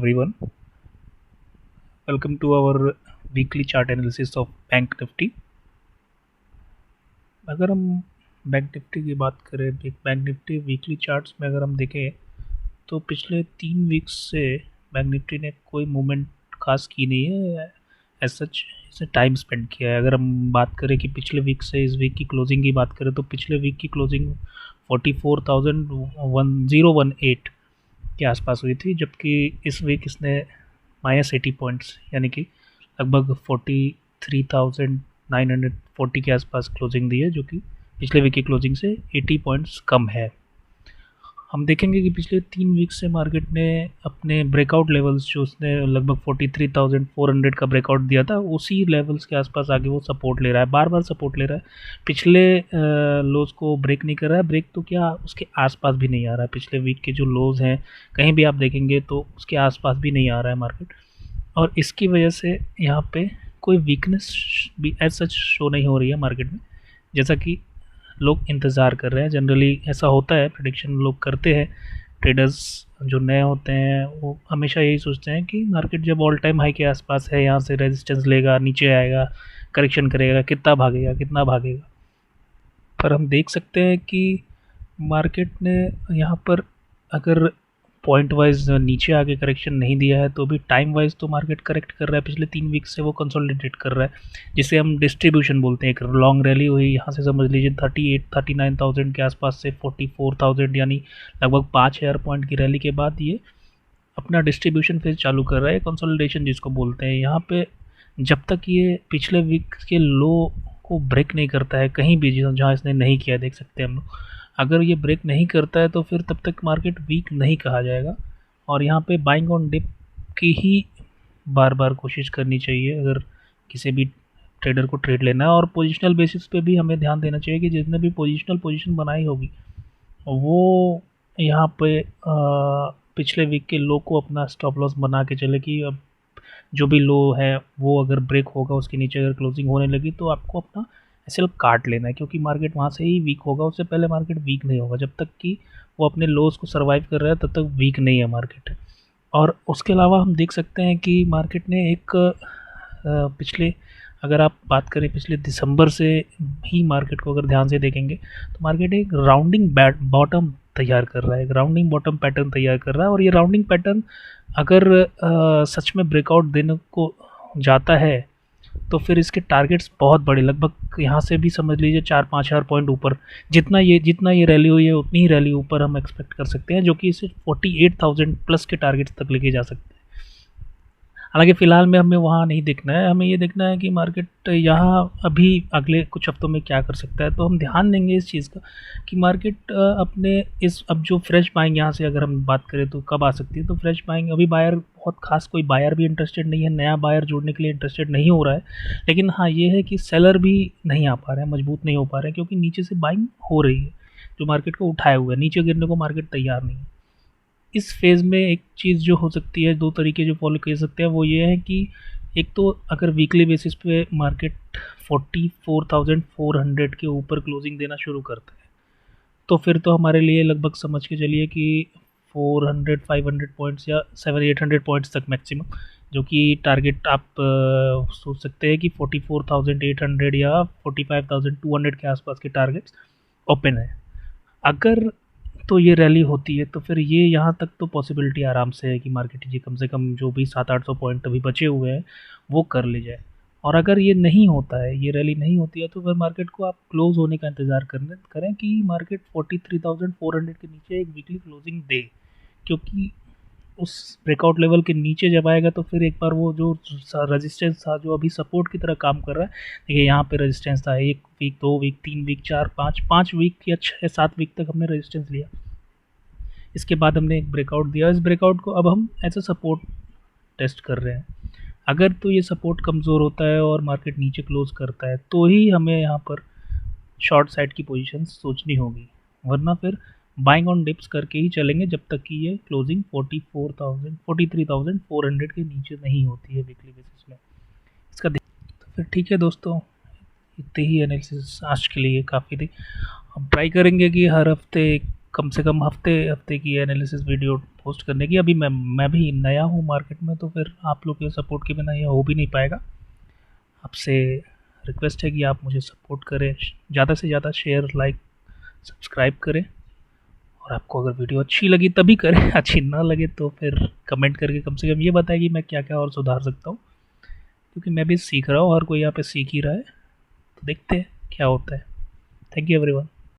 everyone. Welcome to our weekly chart analysis of bank Nifty. अगर हम bank Nifty की बात करें, बैंक निफ्टी वीकली चार्ट्स में अगर हम देखें तो पिछले 3 वीक्स से बैंक निफ्टी ने कोई मूवमेंट खास की नहीं है। एज सच इसने टाइम स्पेंड किया है। अगर हम बात करें कि पिछले वीक से इस वीक की क्लोजिंग की बात करें तो पिछले वीक की क्लोजिंग 44,018 के आसपास हुई थी, जबकि इस वीक इसने -80 पॉइंट्स यानी कि लगभग 43,940 के आसपास क्लोजिंग दी है, जो कि पिछले वीक की क्लोजिंग से 80 पॉइंट्स कम है। हम देखेंगे कि पिछले 3 वीक से मार्केट ने अपने ब्रेकआउट लेवल्स जो उसने लगभग 43,400 का ब्रेकआउट दिया था, उसी लेवल्स के आसपास आगे वो सपोर्ट ले रहा है, बार बार सपोर्ट ले रहा है। पिछले लोज को ब्रेक नहीं कर रहा है, ब्रेक तो क्या उसके आसपास भी नहीं आ रहा है। पिछले वीक के जो लोज हैं कहीं भी आप देखेंगे तो उसके आसपास भी नहीं आ रहा है मार्केट, और इसकी वजह से यहाँ पे कोई वीकनेस भी एज सच शो नहीं हो रही है मार्केट में, जैसा कि लोग इंतज़ार कर रहे हैं। जनरली ऐसा होता है, प्रेडिक्शन लोग करते हैं। ट्रेडर्स जो नए होते हैं वो हमेशा यही सोचते हैं कि मार्केट जब ऑल टाइम हाई के आसपास है, यहाँ से रेजिस्टेंस लेगा, नीचे आएगा, करेक्शन करेगा, कितना भागेगा कितना भागेगा। पर हम देख सकते हैं कि मार्केट ने यहाँ पर अगर पॉइंट वाइज नीचे आके करेक्शन नहीं दिया है तो भी टाइम वाइज तो मार्केट करेक्ट कर रहा है। पिछले 3 वीक से वो कंसोलिडेट कर रहा है, जिसे हम डिस्ट्रीब्यूशन बोलते हैं। एक लॉन्ग रैली हुई, यहाँ से समझ लीजिए 39,000 के आसपास से 44,000 यानी लगभग 5,000 पॉइंट की रैली के बाद ये अपना डिस्ट्रीब्यूशन फेज चालू कर रहा है, कंसोलिडेशन जिसको बोलते हैं। यहाँ पे जब तक ये पिछले वीक के लो को ब्रेक नहीं करता है कहीं भी, जहाँ इसने नहीं किया, देख सकते हैं हम लोग, अगर ये ब्रेक नहीं करता है तो फिर तब तक मार्केट वीक नहीं कहा जाएगा। और यहाँ पे बाइंग ऑन डिप की ही बार बार कोशिश करनी चाहिए अगर किसी भी ट्रेडर को ट्रेड लेना है। और पोजिशनल बेसिस पे भी हमें ध्यान देना चाहिए कि जिसने भी पोजिशनल पोजीशन बनाई होगी वो यहाँ पे पिछले वीक के लो को अपना स्टॉप लॉस बना के चले कि अब जो भी लो है वो अगर ब्रेक होगा, उसके नीचे अगर क्लोजिंग होने लगी तो आपको अपना एसएल काट लेना है, क्योंकि मार्केट वहाँ से ही वीक होगा। उससे पहले मार्केट वीक नहीं होगा। जब तक कि वो अपने लोज को सर्वाइव कर रहा है तब तक वीक नहीं है मार्केट। और उसके अलावा हम देख सकते हैं कि मार्केट ने एक पिछले, अगर आप बात करें पिछले दिसंबर से ही मार्केट को अगर ध्यान से देखेंगे तो मार्केट एक राउंडिंग बॉटम तैयार कर रहा है, एक राउंडिंग बॉटम पैटर्न तैयार कर रहा है। और ये राउंडिंग पैटर्न अगर सच में ब्रेकआउट देने को जाता है तो फिर इसके टारगेट्स बहुत बड़े, लगभग यहाँ से भी समझ लीजिए 4-5 हज़ार पॉइंट ऊपर, जितना ये रैली हुई है उतनी ही रैली ऊपर हम एक्सपेक्ट कर सकते हैं, जो कि इसे 48,000 प्लस के टारगेट्स तक लेके जा सकते हैं। हालांकि फ़िलहाल में हमें वहाँ नहीं देखना है, हमें ये देखना है कि मार्केट यहाँ अभी अगले कुछ हफ्तों में क्या कर सकता है। तो हम ध्यान देंगे इस चीज़ का कि मार्केट अपने इस अब जो फ्रेश बाइंग यहाँ से अगर हम बात करें तो कब आ सकती है। तो फ्रेश बाइंग अभी बायर बहुत खास कोई बायर भी इंटरेस्टेड नहीं है, नया बायर जोड़ने के लिए इंटरेस्टेड नहीं हो रहा है। लेकिन हाँ, ये है कि सेलर भी नहीं आ पा रहे हैं, मजबूत नहीं हो पा रहे हैं, क्योंकि नीचे से बाइंग हो रही है जो मार्केट को उठाए हुए है, नीचे गिरने को मार्केट तैयार नहीं है। इस फेज़ में एक चीज़ जो हो सकती है, दो तरीके जो फॉलो कर सकते हैं, वो ये है कि एक तो अगर वीकली बेसिस पे मार्केट 44,400 के ऊपर क्लोजिंग देना शुरू करता है तो फिर तो हमारे लिए लगभग समझ के चलिए कि 400-500 पॉइंट्स या 700-800 पॉइंट्स तक मैक्सिमम, जो कि टारगेट आप सोच सकते हैं कि 44,800 या 45,200 के आसपास के टारगेट्स ओपन है। अगर तो ये रैली होती है तो फिर ये यहाँ तक तो पॉसिबिलिटी आराम से है कि मार्केट जी कम से कम जो भी 700-800 पॉइंट अभी बचे हुए हैं वो कर ले जाए। और अगर ये नहीं होता है, ये रैली नहीं होती है, तो फिर मार्केट को आप क्लोज़ होने का इंतज़ार करें कि मार्केट 43,400 के नीचे एक वीकली क्लोजिंग दे, क्योंकि उस ब्रेकआउट लेवल के नीचे जब आएगा तो फिर एक बार वो जो रेजिस्टेंस था, जो अभी सपोर्ट की तरह काम कर रहा है, देखिए यहाँ पे रेजिस्टेंस था 1 वीक, 2 वीक, 3 वीक, 4, 5 वीक या 6-7 वीक तक हमने रेजिस्टेंस लिया। इसके बाद हमने एक ब्रेकआउट दिया, इस ब्रेकआउट को अब हम एज अ सपोर्ट टेस्ट कर रहे हैं। अगर तो ये सपोर्ट कमज़ोर होता है और मार्केट नीचे क्लोज करता है तो ही हमें यहाँ पर शॉर्ट साइड की पोजीशन सोचनी होगी, वरना फिर बाइंग ऑन डिप्स करके ही चलेंगे जब तक कि ये क्लोजिंग 43,400 के नीचे नहीं होती है वीकली बेसिस में। इसका तो फिर ठीक है दोस्तों, इतने ही एनालिसिस आज के लिए काफ़ी थी। हम ट्राई करेंगे कि हर हफ्ते एक कम से कम हफ्ते हफ्ते की एनालिसिस वीडियो पोस्ट करने की। अभी मैं भी नया हूँ मार्केट में, तो फिर आप लोग के सपोर्ट के बिना ये हो भी नहीं पाएगा। आपसे रिक्वेस्ट है कि आप मुझे सपोर्ट करें, ज़्यादा से ज़्यादा शेयर, लाइक, सब्सक्राइब करें। और आपको अगर वीडियो अच्छी लगी तभी करें, अच्छी ना लगे तो फिर कमेंट करके कम से कम ये बताएं कि मैं क्या क्या और सुधार सकता हूँ, क्योंकि मैं भी सीख रहा हूँ, हर कोई यहाँ पे सीख ही रहा है। तो देखते हैं क्या होता है। Thank you everyone.